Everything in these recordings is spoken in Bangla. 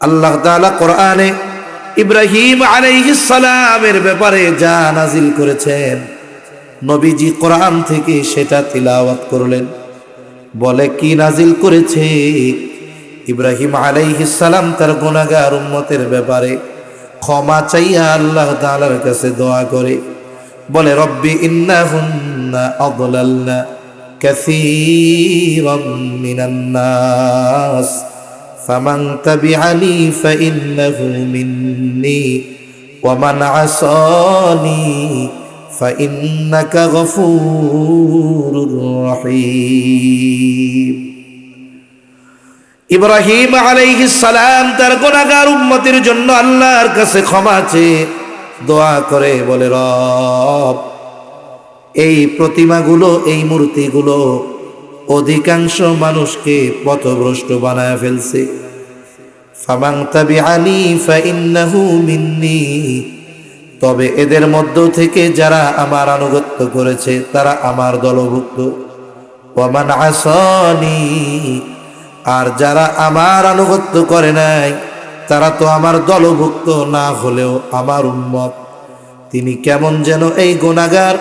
আল্লাহ তাআলা কোরআনে ইব্রাহিম আলাইহিস সালামের ব্যাপারে যা নাজিল করেছেন, নবীজি কোরআন থেকে সেটা তিলাওয়াত করলেন। বলে কি নাজিল করেছে? ইব্রাহিম আলাইহিস সালাম তার গুনাহগার উম্মতের ব্যাপারে ক্ষমা চাইয়া আল্লাহ তাআলার কাছে দোয়া করে বলে, রব্বি ইন্নাহুন্না আদলালনা কাসীরাম মিনান নাস ফামান তাবিআনি ফাইন্নাহু মিন্নী ওয়া মান আসানি ফাইন্নাকা গফুরুর রহিম। ইব্রাহিম আলাইহিস সালাম তার গুনাহগার উম্মতের জন্য আল্লাহর কাছে ক্ষমা চেয়ে দোয়া করে বলে, রব, এই প্রতিমাগুলো, এই মূর্তিগুলো অধিকাংশ মানুষকে পথভ্রষ্ট বানায় ফেলছে। ফামান তাবিআনি ফাইন্নাহু মিন্নী, তবে এদের মধ্য থেকে যারা আমার আনুগত্য করেছে তারা আমার দলভুক্ত। ওয়া মান আসানি, আর যারা আমার আনুগত্য করে নাই তারা তো আমার দলভুক্ত না হলেও আমার উম্মত। তিনি কেমন যেন এই গুনাহগার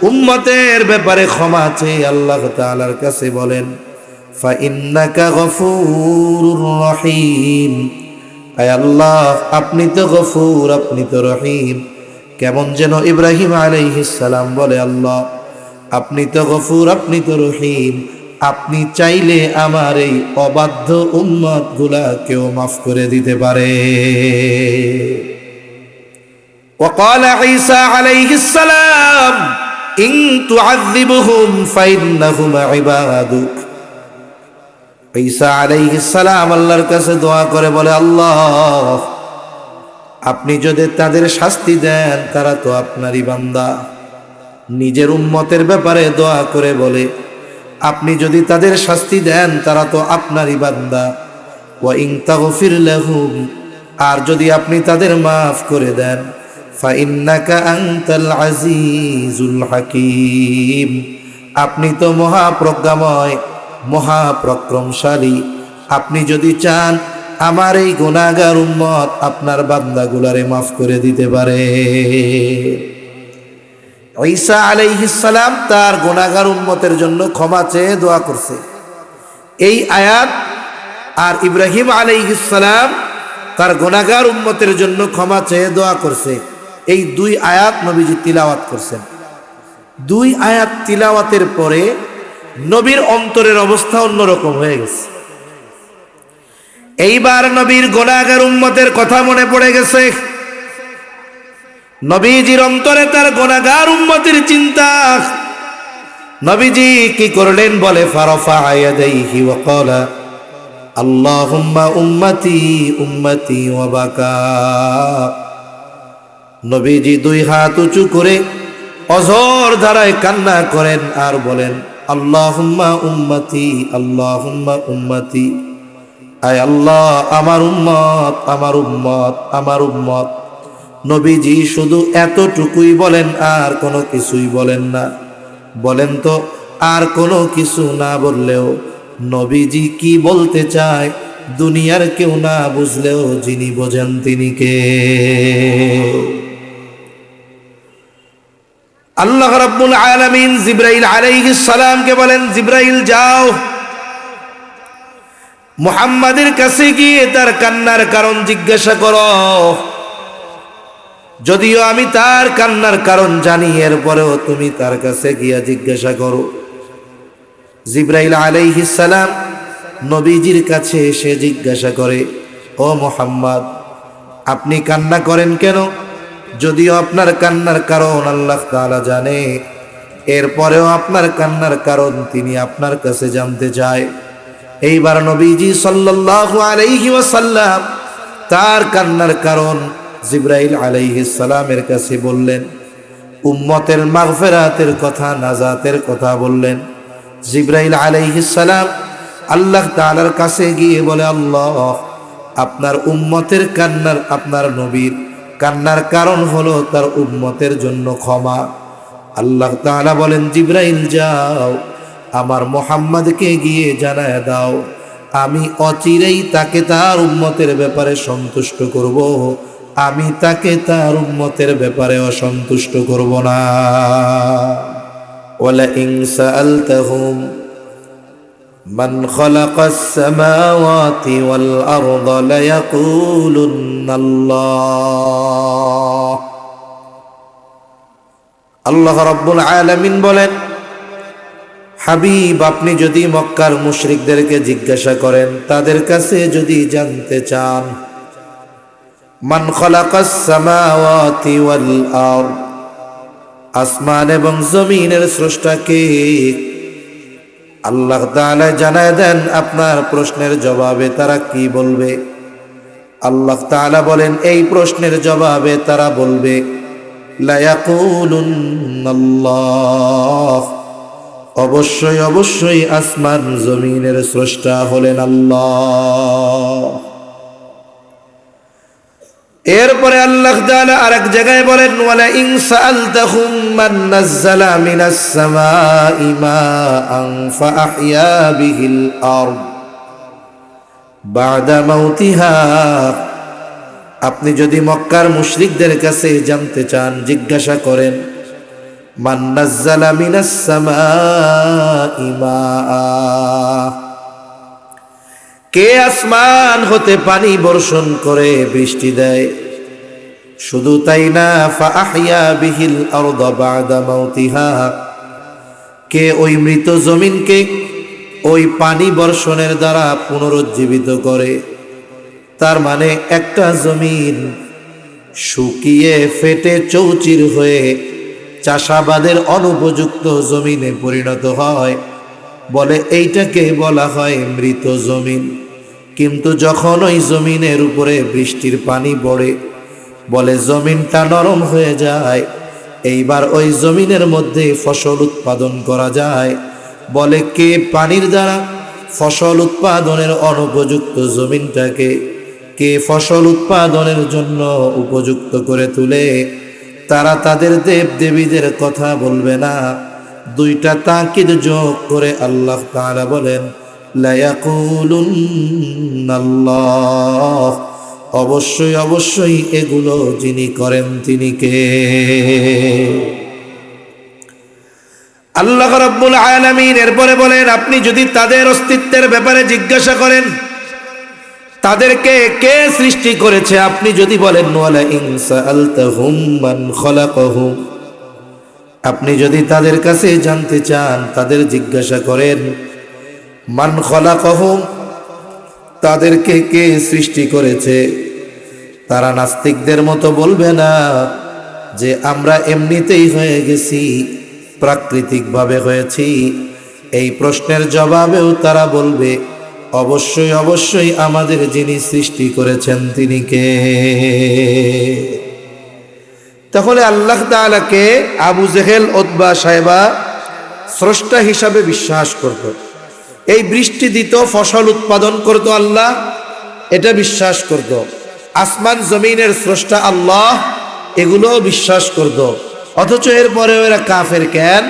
উম্মতের ব্যাপারে ক্ষমা চেয়ে আল্লাহ তাআলার কাছে বলেন, ফাইন্নাকা গফুরুর রহিম, আয় আল্লাহ, আপনি তো গফুর, আপনি তো রহিম। কেমন যেন ইব্রাহিম আলাইহিস সালাম বলে, আল্লাহ, আপনি তো গফুর, আপনি তো রহিম, আপনি চাইলে আমার এই অবাধ্য উম্মত গুলাকেও মাফ করে দিতে পারে। وقال عيسى عليه السلام إن تعذبهم فإنهم عبادك। ঈসা আলাইহিস সালাম আল্লাহর কাছে দোয়া করে বলে, আল্লাহ, আপনি যদি তাদের শাস্তি দেন তারা তো আপনারই বান্দা। নিজের উম্মতের ব্যাপারে দোয়া করে বলে, আপনি যদি তাদের শাস্তি দেন তারা তো আপনারই বান্দা। ওয়া ইন তাগফির লাহুম, আর যদি আপনি তাদের মাফ করে দেন, ফাইন্নাকা আনতাল আজিজুল হাকীম, আপনি তো মহাপ্রজ্ঞাময়, মহাপরাক্রমশালী। আপনি যদি চান আমার এই গুনাহগার উম্মত আপনার বান্দাগুলারে মাফ করে দিতে পারে। ঈসা আলাইহিস সালাম তার গুনাহগার উম্মতের জন্য ক্ষমা চেয়ে দোয়া করছে। এই আয়াত আর ইব্রাহিম আলাইহিস সালাম তার গুনাহগার উম্মতের জন্য ক্ষমা চেয়ে দোয়া করছে, এই দুই আয়াত নবীজি তিলাওয়াত করছেন। দুই আয়াত তিলাওয়াতের পরে নবীর অন্তরের অবস্থা অন্যরকম হয়ে গেছে। এইবার নবীর গুনাহগার উম্মতের কথা মনে পড়ে গেছে। নবীজির অন্তরে তার গুনাহগার উম্মতের চিন্তা। নবীজি কি করলেন? বলে, ফারাফা ইয়াদাইহি ওয়া ক্বালা আল্লাহুম্মা উম্মতি উম্মতি ওয়া বাকা। নবীজি দুই হাত উঁচু করে অঝোর ধারায় কান্না করেন আর বলেন, আল্লাহুম্মা উম্মতি, আল্লাহুম্মা উম্মতি, আয় আল্লাহ, আমার উম্মত, আমার উম্মত, আমার উম্মত। নবীজি শুধু এতটুকুই বলেন, আর কোনো কিছুই বলেন না। বলেন তো, আর কোনো কিছু না বললেও নবীজি কি বলতে চায় দুনিয়ার কেউ না বুঝলেও যিনি বোঝেন তিনি কে? আল্লাহ রাব্বুল আলামিন জিবরাইল আলাইহিস সালামকে বলেন, জিবরাইল যাও, মুহাম্মাদের কাছে গিয়ে তার কান্নার কারণ জিজ্ঞাসা করো। যদিও আমি তার কান্নার কারণ জানি, এরপরেও তুমি তার কাছে গিয়া জিজ্ঞাসা করো। জিবরাইল আলাইহিস সালাম নবীজির কাছে এসে জিজ্ঞাসা করে, ও মুহাম্মদ, আপনি কান্না করেন কেন? যদিও আপনার কান্নার কারণ আল্লাহ তাআলা জানে, এরপরেও আপনার কান্নার কারণ তিনি আপনার কাছে জানতে চায়। এইবার নবীজি সাল্লাল্লাহু আলাইহি ওয়াসাল্লাম তার কান্নার কারণ জিবরাইল আলাইহিস সালামের কাছে বললেন। উম্মতের মাগফিরাতের কথা, নাজাতের কথা বললেন। জিবরাইল আলাইহিস সালাম আল্লাহ তাআলার কাছে গিয়ে বলে, আল্লাহ, আপনার উম্মতের কান্নার, আপনার নবীর কান্নার কারণ হলো তার উম্মতের জন্য ক্ষমা। আল্লাহ তাআলা বলেন, জিবরাইল যাও, আমার মুহাম্মদকে গিয়ে জানায় দাও আমি অচিরেই তাকে তার উম্মতের ব্যাপারে সন্তুষ্ট করব, আমি তাকে তার উম্মতের ব্যাপারে অসন্তুষ্ট করব না। ওয়ালা ইন সাআলতাহুম মান খালাকাস সামাওয়াতি ওয়াল আরদা লায়াকুলুন্নাল্লাহ। আল্লাহ রাব্বুল আলামিন বলেন, হাবিব আপনি যদি মক্কার মুশরিকদেরকে জিজ্ঞাসা করেন, তাদের কাছে যদি জানতে চান, মান খালাকাস সামাওয়াতি ওয়াল আরদ, আসমান এবং জমিনের স্রষ্টা কে, আল্লাহ তাআলা জানায় দেন আপনার প্রশ্নের জবাবে তারা কি বলবে। আল্লাহ তাআলা বলেন, এই প্রশ্নের জবাবে তারা বলবে লা ইয়াকুলুন্নাল্লাহ, অবশ্যই অবশ্যই আসমান জমিনের স্রষ্টা হলেন আল্লাহ। এরপরে আল্লাহ তাআলা আরেক জায়গায় বলেন, ওয়ালা ইন সাআলতাহুম মান নাযালা মিনাস সামাই মাআন ফাআহইয়া বিহিল আরদ বা'দা মাউতিহা। আপনি যদি মক্কার মুশরিকদের কাছে জানতে চান, জিজ্ঞাসা করেন, মান নাযালা মিনাস সামাই মাআ, কে আসমান হতে পানি বর্ষণ করে বৃষ্টি দেয়, শুধু তাই না ফাআহইয়া বিহিল আরদা বা'দা মাউতিহা, কে ওই মৃত জমিনকে ওই পানি বর্ষণের দ্বারা পুনরুজ্জীবিত করে। তার মানে একটা জমিন শুকিয়ে ফেটে চৌচির হয়ে চাষাবাদের অনুপযুক্ত জমিনে পরিণত হয়, বলে এইটাকে বলা হয় মৃত জমিন। কিন্তু যখন ওই জমিনের উপরে বৃষ্টির পানি পড়ে, বলে জমিনটা নরম হয়ে যায়, এইবার ওই জমিনের মধ্যে ফসল উৎপাদন করা যায়। বলে কে পানির দ্বারা ফসল উৎপাদনের অনুপযুক্ত জমিনটাকে কে ফসল উৎপাদনের জন্য উপযুক্ত করে তুলে, তারা তাদের দেব দেবীদের কথা বলবে না। দুইটা তাকিদ যোগ করে আল্লাহ তাআলা বলেন, লা ইয়াকুলুন্নাল্লাহ, অবশ্যই অবশ্যই এগুলো যিনি করেন তিনি কে। আল্লাহ রাব্বুল আলামিন এরপরে বলেন, আপনি যদি তাদের অস্তিত্বের ব্যাপারে জিজ্ঞাসা করেন, তাদেরকে কে সৃষ্টি করেছে, আপনি যদি বলেন ওয়ালা ইন সাআলতাহুম মান খালাকাহুম, আপনি যদি তাদের কাছে জানতে চান, তাদের জিজ্ঞাসা করেন মান খালাকাহুম, তাদেরকে কে সৃষ্টি করেছে, তারা নাস্তিকদের মতো বলবে না যে আমরা এমনিতেই হয়ে গেছি, প্রাকৃতিকভাবে হয়েছি। এই প্রশ্নের জবাবেও তারা বলবে অবশ্যই অবশ্যই আমাদের যিনি সৃষ্টি করেছেন তিনি কে। তাহলে আল্লাহ তাআলাকে আবু জেহেল, উতবা, সাইবা স্রষ্টা হিসাবে বিশ্বাস করত। এই বৃষ্টি দিত, ফসল উৎপাদন করত আল্লাহ, এটা বিশ্বাস করত। আসমান জমিনের স্রষ্টা আল্লাহ, এগুলোও বিশ্বাস করত। অথচ এরপরে এরা কাফের কেন?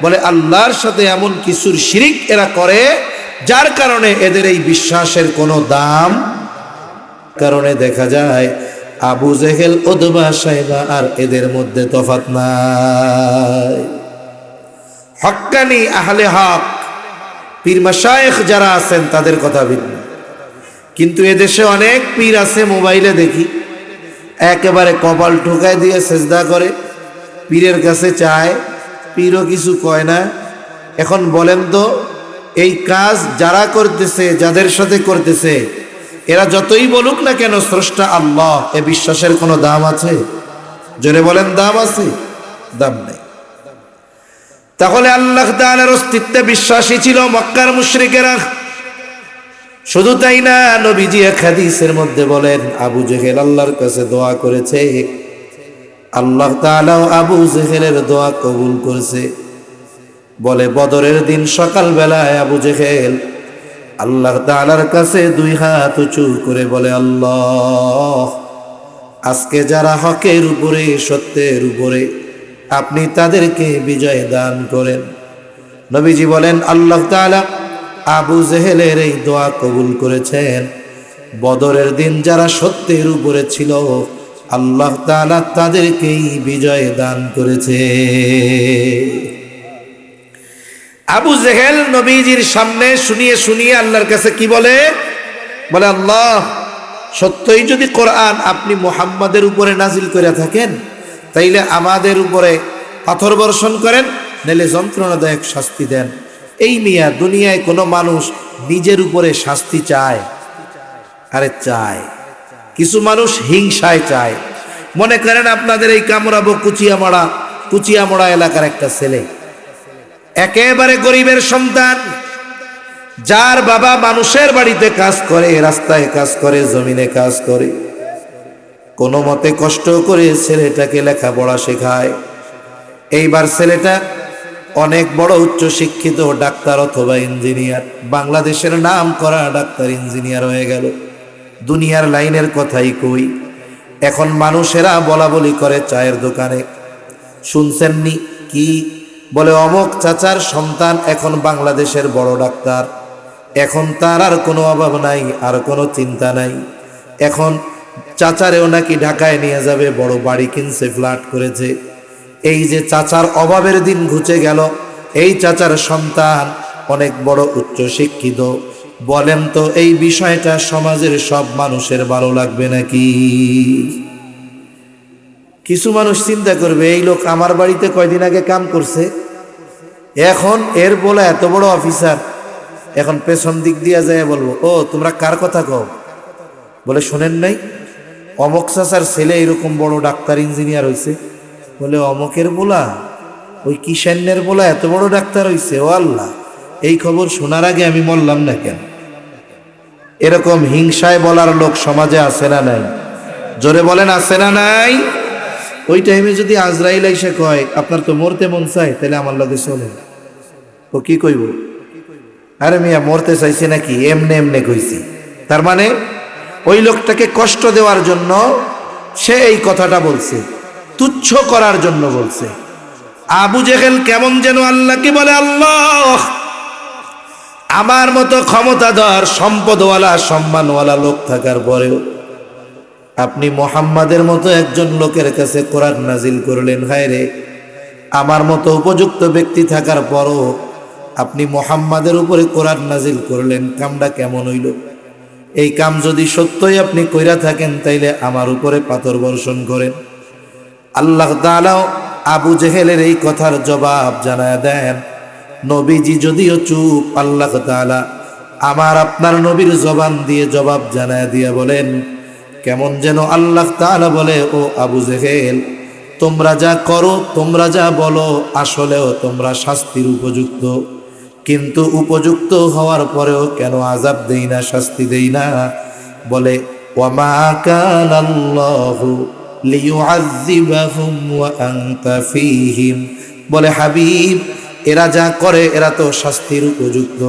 বলে আল্লাহর সাথে এমন কিছুর শিরিক এরা করে যার কারণে এদের এই বিশ্বাসের কোনো দাম। কারণে দেখা যায় আবু জেহেল, উতবা, সাইবা আর এদের মধ্যে তফাৎ নাই। হক্কানি আহলে হক পীর মাশায়েখ যারা আছেন তাদের কথা ভিন্ন। কিন্তু এদেশে অনেক পীর আছে, মোবাইলে দেখি একেবারে কপাল ঠুকায় দিয়ে সেজদা করে, পীরের কাছে চায়, পীরও কিছু কয় না। এখন বলেন তো, এই কাজ যারা করতেছে, যাদের সাথে করতেছে, এরা যতই বলুক না কেন স্রষ্টা আল্লাহ, এ বিশ্বাসের কোনো দাম আছে? জোরে বলেন, দাম আছে? দাম নেই। তাহলে আল্লাহ তাআলার অস্তিত্বে বিশ্বাসী ছিল মক্কার মুশরিকেরা। শুধু তাই না, নবীজি এক হাদিসের মধ্যে বলেন আবু জেহেল আল্লাহর কাছে দোয়া করেছে, আল্লাহ তাআলাও আবু জেহেলের দোয়া কবুল করেছে। বলে বদরের দিন সকালবেলায় আবু জেহেল আল্লাহ তাআলার কাছে দুই হাত উঁচু করে বলে, আল্লাহ, আজকে যারা হকের উপরে, সত্যের উপরে, আপনি তাদেরকে বিজয় দান করেন। নবীজি বলেন আল্লাহ তাআলা আবু জেহেলের এই দোয়া কবুল করেছেন। বদরের দিন যারা সত্যের উপরে ছিল আল্লাহ তাআলা তাদেরকেই বিজয় দান করেছে। আবু জেহেল নবীজির সামনে শুনিয়ে শুনিয়ে আল্লাহর কাছে কি বলে, বলে আল্লাহ সত্যই যদি কোরআন আপনি মুহাম্মাদের উপরে নাজিল করে থাকেন তাইলে আমাদের উপরে পাথর বর্ষণ করেন, নাইলে যন্ত্রণাদায়ক শাস্তি দেন। এই মিয়া দুনিয়ায় কোনো মানুষ নিজের উপরে শাস্তি চায়? আরে চায়। কিছু মানুষ হিংসায় চায়। মনে করেন আপনাদের এই কামরাবো কুচিয়ামড়া এলাকার একটা ছেলে, একেবারে গরিবের সন্তান, যার বাবা মানুষের বাড়িতে কাজ করে, রাস্তায় কাজ করে, জমিনে কাজ করে, কোনো মতে কষ্ট করে ছেলেটাকে লেখাপড়া শেখায়। এইবার ছেলেটা অনেক বড় উচ্চ শিক্ষিত ডাক্তার অথবা ইঞ্জিনিয়ার, বাংলাদেশের নাম করা ডাক্তার ইঞ্জিনিয়ার হয়ে গেল। দুনিয়ার লাইনের কথাই কই, এখন মানুষেরা বলা বলি করে চায়ের দোকানে, শুনছেননি কি বলে, অমক চাচার সন্তান এখন বাংলাদেশের বড় ডাক্তার, এখন তার আর কোনো অভাব নাই, আর কোনো চিন্তা নাই। এখন চাচারেও নাকি ঢাকায় নিয়ে যাবে, বড় বাড়ি কিনছে, ফ্ল্যাট করেছে। এই যে চাচার অভাবের দিন ঘুচে গেল, এই চাচার সন্তান অনেক বড় উচ্চ শিক্ষিত। বলেন তো এই বিষয়টা সমাজের সব মানুষের ভালো লাগবে নাকি? কিছু মানুষ চিন্তা করবে এই লোক আমার বাড়িতে কয়দিন আগে কাম করছে, এখন এর বলে এত বড় অফিসার, এখন পেছন দিক দিয়ে যায় বলবো, ও তোমরা কার কথা কও? বলে শোনেন নাই অমক চাচার ছেলে এরকম বড় ডাক্তার ইঞ্জিনিয়ার হয়েছে? বলে অমকের বলা, ওই কিষান্যের বলা এত বড় ডাক্তার হয়েছে? ও আল্লাহ, এই খবর শোনার আগে আমি মরলাম না কেন? এরকম হিংসায় বলার লোক সমাজে আছে না নাই? জোরে বলেন আছে না নাই? ওই টাইমে যদি আজরাইল এসে কয় আপনার তো মরতে মন চায়, তাহলে আমার লগে চলে, ও কি কইব? আরে মিয়া মরতে চাইছে নাকি, এমনে এমনে কইছি। তার মানে ওই লোকটাকে কষ্ট দেওয়ার জন্য সে এই কথাটা বলছে, তুচ্ছ করার জন্য বলছে। আবু জেহেল কেমন যেন আল্লাহকে বলে, আল্লাহ আমার মতো ক্ষমতাধর, সম্পদওয়ালা, সম্মানওয়ালা লোক থাকার পরেও আপনি মুহাম্মাদের মতো একজন লোকের কাছে কোরআন নাজিল করলেন। হায় রে, আমার মতো উপযুক্ত ব্যক্তি থাকার পরও আপনি মুহাম্মাদের উপরে কোরআন নাজিল করলেন, কামটা কেমন হইল? এই কাম যদি সত্যই আপনি কইরা থাকেন তাইলে আমার উপরে পাথর বর্ষণ করেন। আল্লাহ তাআলা আবু জেহেলের এই কথার জবাব জানায় দেন। নবীজি যদিও চুপ, আল্লাহ তাআলা আমার আপনার নবীর জবান দিয়ে জবাব জানায় দিয়া বলেন, কেমন যেন আল্লাহ তাআলা বলে, ও আবু জেহেল, তোমরা যা করো, তোমরা যা বলো, আসলেও তোমরা শাস্তির উপযুক্ত, কিন্তু উপযুক্ত হওয়ার পরেও কেন আযাব দেই না, শাস্তি দেই না? বলে ওয়ামা কানাল্লাহু লিয়ুআযযিবাহুম ওয়া আনতা ফীহিম, বলে হাবিব এরা যা করে এরা তো শাস্তির উপযুক্ত,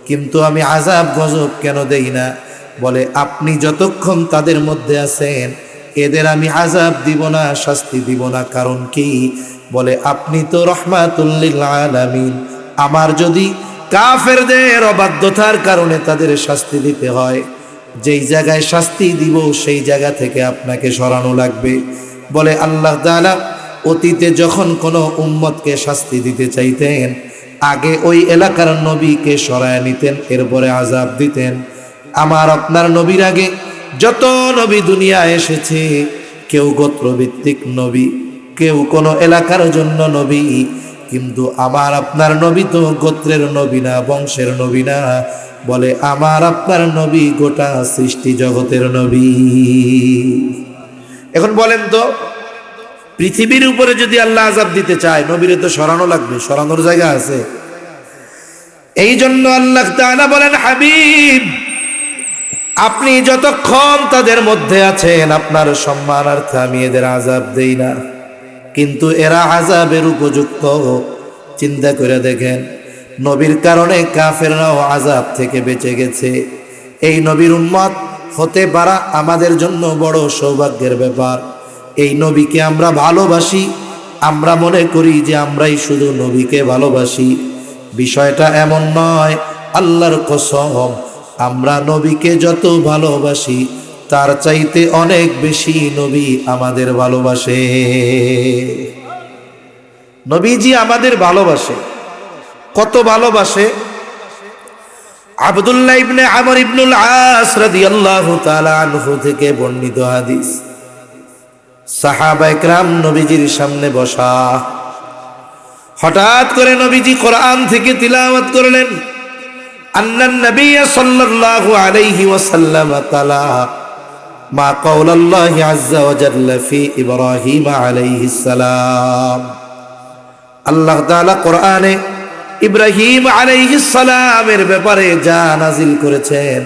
কিন্তু আমি আযাব গজব কেন দেই না? বলে আপনি যতক্ষণ তাদের মধ্যে আছেন এদের আমি আযাব দিব না, শাস্তি দিব না। কারণ কি? বলে আপনি তো রাহমাতুল লিল আলামিন। আমার যদি কাফেরদের অবাধ্যতার কারণে তাদের শাস্তি দিতে হয়, যেই জায়গায় শাস্তি দিব সেই জায়গা থেকে আপনাকে সরানো লাগবে। বলে আল্লাহ তাআলা অতীতে যখন কোনো উম্মতকে শাস্তি দিতে চাইতেন, আগে ওই এলাকার নবীকে সরায় নিতেন, এরপরে আযাব দিতেন। আমার আপনার নবীর আগে যত নবী দুনিয়ায় এসেছে, কেউ গোত্রভিত্তিক নবী, কেউ কোনো এলাকার জন্য নবী, কিন্তু আমার আপনার নবী তো গোত্রের নবী না, বংশের নবী না। বলে আমার আপনার নবী গোটা সৃষ্টি জগতের নবী। এখন বলেন তো, পৃথিবীর উপরে যদি আল্লাহ আযাব দিতে চায়, নবীরে তো সরানো লাগবে, সরানোর জায়গা আছে। এই জন্য আল্লাহ তাআলা বলেন, হাবিব আপনি যতক্ষণ তাদের মধ্যে আছেন আপনার সম্মানার্থে আমি এদের আযাব দেই না, কিন্তু এরা আযাবের উপযুক্ত। চিন্তা করে দেখেন, নবীর কারণে কাফেররাও আযাব থেকে বেঁচে গেছে। এই নবীর উম্মত হতে পারা আমাদের জন্য বড় সৌভাগ্যের ব্যাপার। এই নবীকে আমরা ভালোবাসি, আমরা মনে করি যে আমরাই শুধু নবীকে ভালোবাসি। বিষয়টা এমন নয়। আল্লাহর কসম, আমরা নবীকে যত ভালোবাসি তার চাইতে অনেক বেশি নবী আমাদের ভালোবাসে। নবীজি আমাদের ভালোবাসে। কত ভালোবাসে? আব্দুল্লাহ ইবনে আমর ইবনুল আস রাদিয়াল্লাহু তাআলা আনহু থেকে বর্ণিত হাদিস। সাহাবা ইকরাম নবীজির সামনে বসা, হঠাৎ করে নবীজি কোরআন থেকে তিলাওয়াত করলেন। আন্নান নবী সাল্লাল্লাহু আলাইহি ওয়াসাল্লাম তাআলা মা কাওলাল্লাহি আযজা ওয়া জাল্লা ফি ইব্রাহিম আলাইহিস সালাম। আল্লাহ তাআলা কোরআনে ইব্রাহিম আলাইহিস সালামের ব্যাপারে যা নাজিল করেছেন,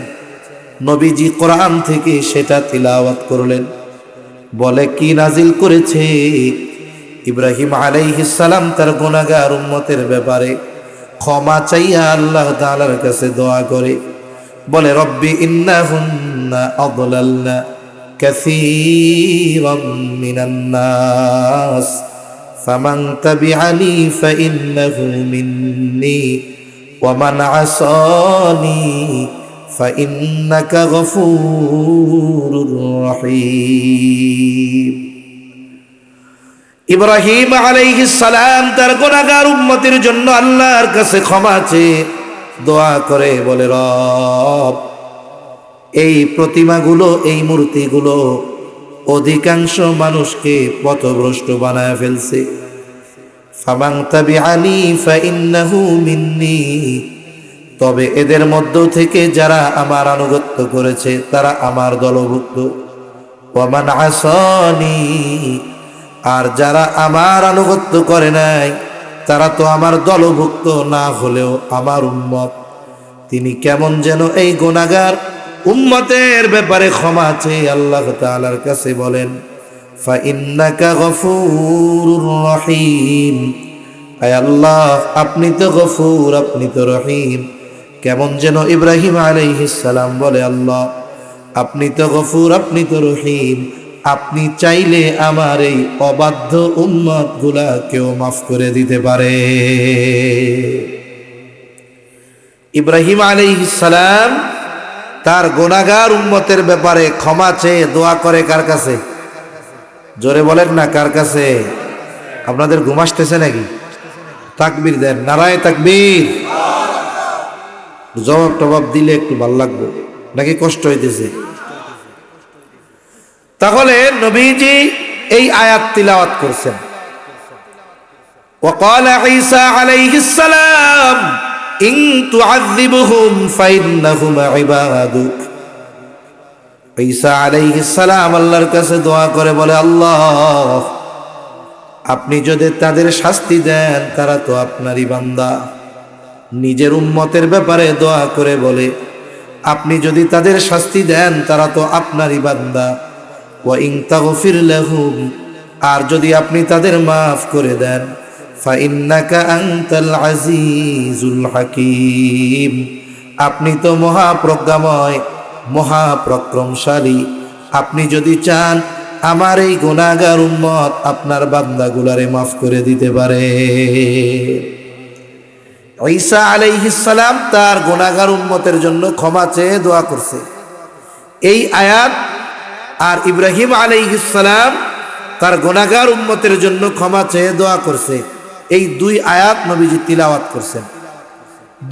নবীজি কোরআন থেকে সেটা তিলাওয়াত করলেন। বলে কি নাজিল করেছে? ইব্রাহিম আলাইহিস সালাম তার গুনাহগার উম্মতের ব্যাপারে ক্ষমা চাইয়া আল্লাহ তাআলার কাছে দোয়া করে বলে, রব্বি ইন্নাহুন্না আদলালনা কাসীরাম মিনান নাস ফামান তাবিআনি ফাইন্নাহু মিন্নি ওয়া মান আসানি ফাইন্নাকা গফুরুর রহিম। ইব্রাহিম আলাইহিস সালাম তার গুনাহগার উম্মতের জন্য আল্লাহর কাছে ক্ষমা চেয়ে দোয়া করে বলে, রব, এই প্রতিমাগুলো, এই মূর্তিগুলো অধিকাংশ মানুষকে পথভ্রষ্ট বানায় ফেলছে। ফামান তাবিআনি ফাইন্নাহু মিন্নি, তবে এদের মধ্য থেকে যারা আমার আনুগত্য করেছে তারা আমার দলভুক্ত। ওয়া মান আসানি, আর যারা আমার আনুগত্য করে নাই তারা তো আমার দলভুক্ত না হলেও আমার উম্মত। তিনি কেমন যেন এই গুনাহগার উম্মতের ব্যাপারে ক্ষমা চেয়ে আল্লাহ তাআলার কাছে বলেন, ফাইন্নাকা গফুরুর রহিম, আয় আল্লাহ আপনি তো গফুর, আপনি তো রহিম। কেমন যেন ইব্রাহিম আলাইহিস সালাম বলে, আল্লাহ আপনি তো গফুর, আপনি তো রহিম, আপনি চাইলে আমার এই অবাধ্য উম্মত গুলাকেও মাফ করে দিতে পারে। ইব্রাহিম আলাইহিস সালাম তার গুনাহগার উম্মতের ব্যাপারে ক্ষমা চেয়ে দোয়া করে কার কাছে? জোরে বলেন না, কার কাছে? আপনাদের ঘুম আসতেছে নাকি? তাকবীর দেন, নারায়ে তাকবীর। জবাব টবাব দিলে একটু ভালো লাগবে, নাকি কষ্ট হইতেছে? তাহলে নবীজি এই আয়াত তিলাওয়াত করছেন। وقال عيسى عليه السلام إن تعذبهم فإنهم عبادك। ঈসা আলাইহিস সালাম আল্লাহর কাছে দোয়া করে বলে, আল্লাহ আপনি যদি তাদের শাস্তি দেন তারা তো আপনারই বান্দা। নিজের উম্মতের ব্যাপারে দোয়া করে বলে, আপনি যদি তাদের শাস্তি দেন তারা তো আপনারই বান্দা। ওয়া ইন তাগফির লাহুম, আর যদি আপনি তাদের মাফ করে দেন, ফাইন্নাকা আনতাল আজিজুল হাকীম, আপনি তো মহাপ্রজ্ঞাময়, মহাপরাক্রমশালী। আপনি যদি চান আমার এই গুনাহগার উম্মত আপনার বান্দাগুলারে মাফ করে দিতে পারে। ঈসা আলাইহিস সালাম তার গুনাহগার উম্মতের জন্য ক্ষমা চেয়ে দোয়া করছে। এই আয়াত আর ইব্রাহিম আলাইহিস সালাম তার গুনাহগার উম্মতের জন্য ক্ষমা চেয়ে দোয়া করছে, এই দুই আয়াত নবীজি তিলাওয়াত করছেন।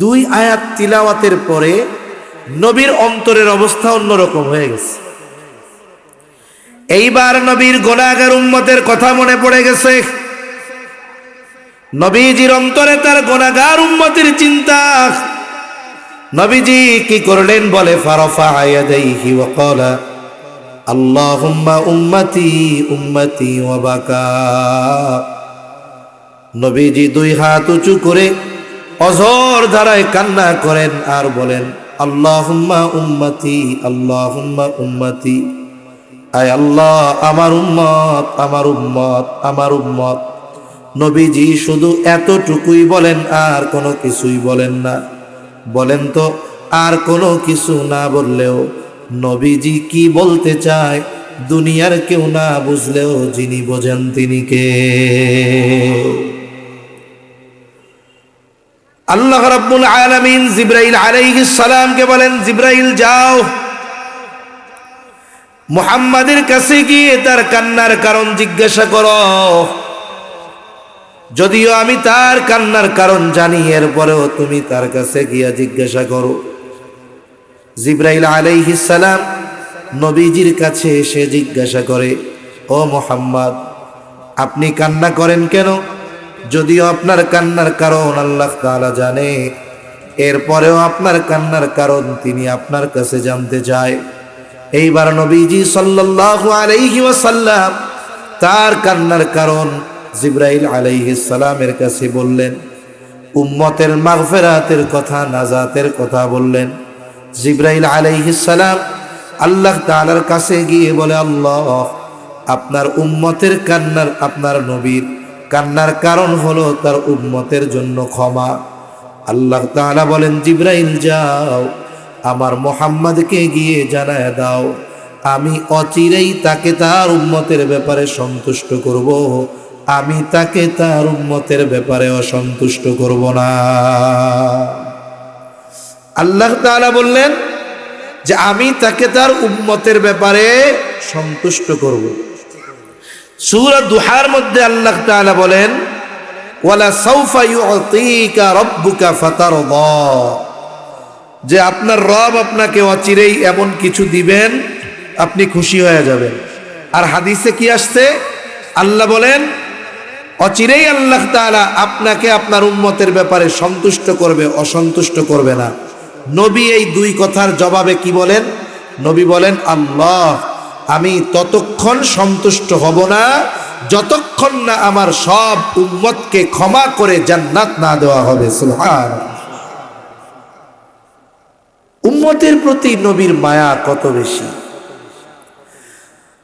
দুই আয়াত তিলাওয়াতের পরে নবীর অন্তরের অবস্থা অন্যরকম হয়ে গেছে। এইবার নবীর গুনাহগার উম্মতের কথা মনে পড়ে গেছে। নবীজির অন্তরে তার গুনাহগার উম্মতের চিন্তা। নবীজি কি করলেন? বলে, ফারাফা ইয়াদাইহি ওয়া ক্বালা আল্লাহুম্মা উম্মতি উম্মতি ওয়া বাকা। নবীজি দুই হাত উঁচু করে অঝোর ধারায় কান্না করেন আর বলেন, আল্লাহুম্মা উম্মতি, আল্লাহুম্মা উম্মতি, আয় আল্লাহ আমার উম্মত, আমার উম্মত, আমার উম্মত। নবীজি শুধু এতটুকুই বলেন, আর কোনো কিছুই বলেন না। বলেন তো, আর কোনো কিছু না বললেও নবীজি কি বলতে চায় দুনিয়ার কেউ না বুঝলেও যিনি বোঝেন তিনি কে? আল্লাহ রাব্বুল আলামিন জিবরাইল আলাইহিস সালামকে বলেন, জিবরাইল যাও, মুহাম্মাদের কাছে গিয়ে তার কান্নার কারণ জিজ্ঞাসা করো। যদিও আমি তার কান্নার কারণ জানি, এরপরেও তুমি তার কাছে গিয়ে জিজ্ঞাসা করো। জিবরাইল আলাইহিস সালাম নবীজির কাছে এসে জিজ্ঞাসা করে, ও মুহাম্মদ, আপনি কান্না করেন কেন? যদিও আপনার কান্নার কারণ আল্লাহ তাআলা জানে, এরপরেও আপনার কান্নার কারণ তিনি আপনার কাছে জানতে চায়। এইবার নবীজি সাল্লাল্লাহু আলাইহি ওয়াসাল্লাম তার কান্নার কারণ জিবরাইল আলাইহিস সালামের কাছে বললেন, উম্মতের মাগফিরাতের কথা, নাজাতের কথা বললেন। জিবরাইল আলাইহিস সালাম আল্লাহ তাআলার কাছে গিয়ে বলে, আল্লাহ, আপনার উম্মতের কান্নার, আপনার নবীর কান্নার কারণ হলো তার উম্মতের জন্য ক্ষমা। আল্লাহ তাআলা বলেন, জিবরাইল যাও, আমার মুহাম্মদকে গিয়ে জানায় দাও, আমি অচিরেই তাকে তার উম্মতের ব্যাপারে সন্তুষ্ট করব, আমি তাকে তার উম্মতের ব্যাপারে অসন্তুষ্ট করব না। আল্লাহ তাআলা বললেন যে আমি তাকে তার উম্মতের ব্যাপারে সন্তুষ্ট করব। সূরা দুহার মধ্যে আল্লাহ তাআলা বলেন, ওয়ালা সাউফা ইউতিকা রাব্বুকা ফাতারদা, যে আপনার রব আপনাকে অচিরেই এমন কিছু দিবেন আপনি খুশি হয়ে যাবেন। আর হাদিসে কি আসছে? আল্লাহ বলেন অচিরেই আল্লাহ তাআলা আপনাকে আপনার উম্মতের ব্যাপারে সন্তুষ্ট করবে, অসন্তুষ্ট করবে না। নবী এই দুই কথার জবাবে কি বলেন? নবী বলেন, আল্লাহ, আমি ততক্ষণ সন্তুষ্ট হব না যতক্ষণ না আমার সব উম্মতকে ক্ষমা করে জান্নাত না দেওয়া হবে। সুবহানাল্লাহ। উম্মতের প্রতি নবীর মায়া কত বেশি।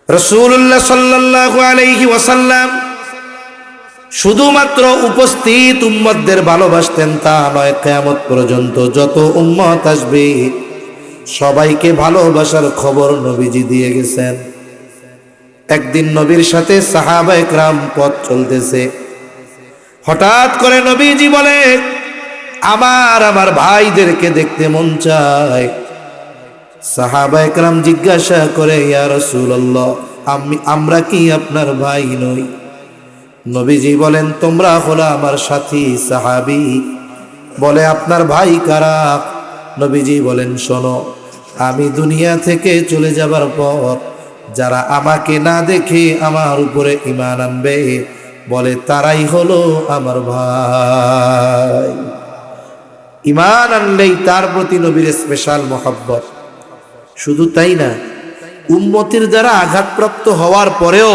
রাসূলুল্লাহ সাল্লাল্লাহু আলাইহি ওয়াসাল্লাম শুধুমাত্র উপস্থিত উম্মতদের ভালোবাসতেন তা নয়, কিয়ামত পর্যন্ত যত উম্মত আসবে সবাইকে ভালোবাসার খবর নবীজি দিয়ে গেছেন। একদিন নবীর সাথে সাহাবায়ে কেরাম পথ চলতেছে, হঠাৎ করে নবীজি বলে, আমার ভাইদেরকে দেখতে মন চায়। সাহাবায়ে কেরাম জিজ্ঞাসা করে, ইয়া রাসূলুল্লাহ, আমরা কি আপনার ভাই নই? নবীজি বলেন, তোমরা হলো আমার সাথী সাহাবী। বলে, আপনার ভাই কারা? নবীজি বলেন, শোনো, আমি দুনিয়া থেকে চলে যাবার পর যারা আমাকে না দেখে আমার উপরে ঈমান আনবে, বলে তারাই হলো আমার ভাই। ঈমান আনলেই তার প্রতি নবীর স্পেশাল মহব্বত। শুধু তাই না, উম্মতের দ্বারা আঘাতপ্রাপ্ত হওয়ার পরেও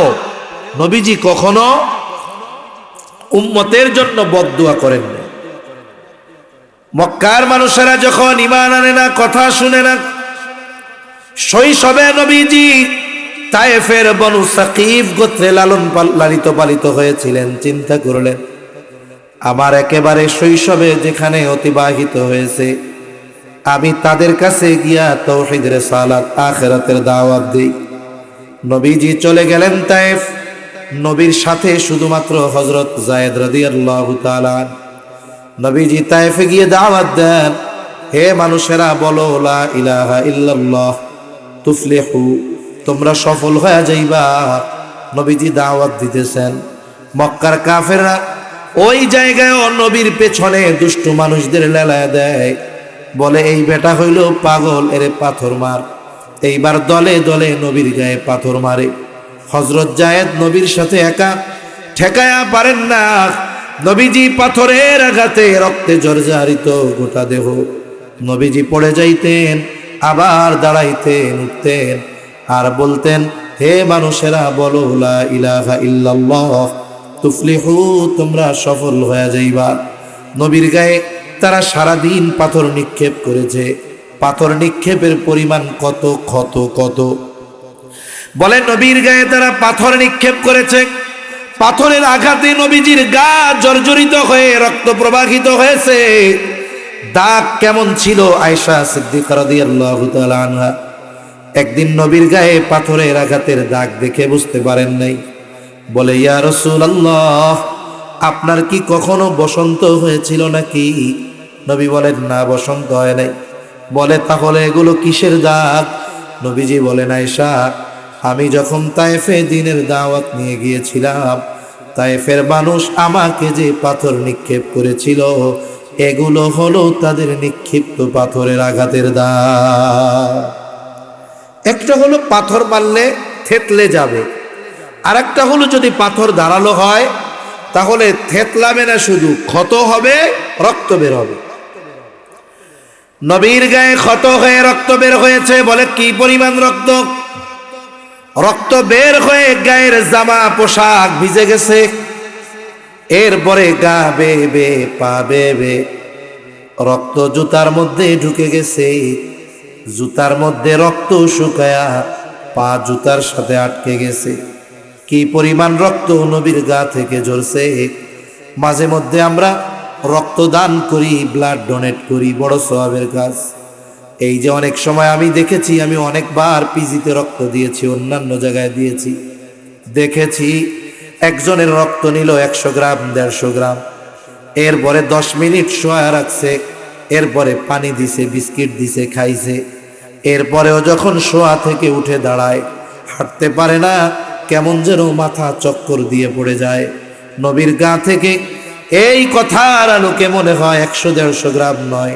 নবীজি কখনো উম্মতের জন্য বদদুয়া করেন না। মক্কার মানুষেরা যখন ঈমান আনে না, কথা শুনে না, শৈশবে নবীজি তায়েফের বনু সাকিফ গোত্রে লালিত পালিত হয়েছিলেন। চিন্তা করলেন, আমার একেবারে শৈশবে যেখানে অতিবাহিত হয়েছে, আমি তাদের কাছে গিয়া তাওহীদ, রিসালাত, আখিরাতের দাওয়াত দেই। নবীজি চলে গেলেন তায়েফ। নবীর সাথে শুধুমাত্র হযরত যায়েদ রাদিয়াল্লাহু তাআলা। নবীজি তায়েফে গিয়ে দাওয়াত দেন, হে মানুষেরা, বলো লা ইলাহা ইল্লাল্লাহ তুফলিহু, তোমরা সফল হয়ে যাইবা। নবীজি দাওয়াত দিতেছেন। মক্কার কাফেররা ওই জায়গায় নবীর পেছনে দুষ্টু মানুষদের লেলায় দেয়, বলে এই বেটা হইল পাগল, এরে পাথর মার। এইবার দলে দলে নবীর গায়ে পাথর মারে। হযরত যায়েদ নবীর সাথে একা, ঠেকায়া পারেন না। নবীজি পাথরের আঘাতে রক্তে জর্জরিত গোটা দেহ। নবীজি পড়ে যাইতেন, আবার দাঁড়াইতেন, উঠতেন, আর বলতেন, হে মানুষেরা, বলো লা ইলাহা ইল্লাল্লাহ তুফলিহু, তোমরা সফল হয়ে যাইবা। নবীর গায়ে তারা সারাদিন পাথর নিক্ষেপ করেছে। পাথর নিক্ষেপের পরিমাণ কত কত কত। বলে নবীর গায়ে তারা পাথর নিক্ষেপ করেছে। পাথরের আঘাতে নবীজির গা জর্জরিত হয়ে রক্ত প্রবাহিত হয়েছে। দাগ কেমন ছিল? আয়েশা সিদ্দিকা রাদিয়াল্লাহু তাআলা আনহা একদিন নবীর গায়ে পাথরের আঘাতের দাগ দেখে বুঝতে পারেন নাই। বলে, ইয়া রাসূলুল্লাহ, আপনার কি কখনো বসন্ত হয়েছিল নাকি? নবী বলেন, না বসন্ত হয় নাই। বলে, তাহলে এগুলো কিসের দাগ? নবীজি বলেন, আয়েশা, আমি যখন তায়েফে দ্বীনের দাওয়াত নিয়ে গিয়েছিলাম, তায়েফের মানুষ আমাকে যে পাথর নিক্ষেপ করেছিল, এগুলো হলো তাদের নিক্ষিপ্ত পাথরের আঘাতের দাগ। একটা হলো পাথর মারলে থেতলে যাবে, আর একটা হলো যদি পাথর ধারালো হয় তাহলে থেতলাবে না, শুধু ক্ষত হবে, রক্ত বের হবে। নবীর গায়ে ক্ষত হয়ে রক্ত বের হয়েছে। বলে, কি পরিমাণ রক্ত? রক্ত বের হয়ে গায়ের জামা পোশাক ভিজে গেছে। এরপরে গা বেয়ে বেয়ে পা বেয়ে বেয়ে রক্ত জুতার মধ্যে ঢুকে গেছে। জুতার মধ্যে রক্ত শুকায়া পা জুতার সাথে আটকে গেছে। কি পরিমাণ রক্ত নবীর গা থেকে ঝরছে। মাঝে মধ্যে আমরা রক্তদান করি, ব্লাড ডোনেট করি, বড় সওয়াবের কাজ। এই যে অনেক সময় আমি দেখেছি, আমি অনেকবার পিজিতে রক্ত দিয়েছি, অন্যান্য জায়গায় দিয়েছি, দেখেছি একজনের রক্ত নিল 100 গ্রাম 150 গ্রাম, এরপরে 10 মিনিট শোয়া রাখছে, এরপরে পানি দিছে, বিস্কিট দিছে, খাইছে। এরপরেও যখন শোয়া থেকে উঠে দাঁড়ায়, হাঁটতে পারে না, কেমন যেন মাথা চক্কর দিয়ে পড়ে যায়। নবীর গা থেকে এই কথার আলোকে মনে হয় 100-150 গ্রাম নয়,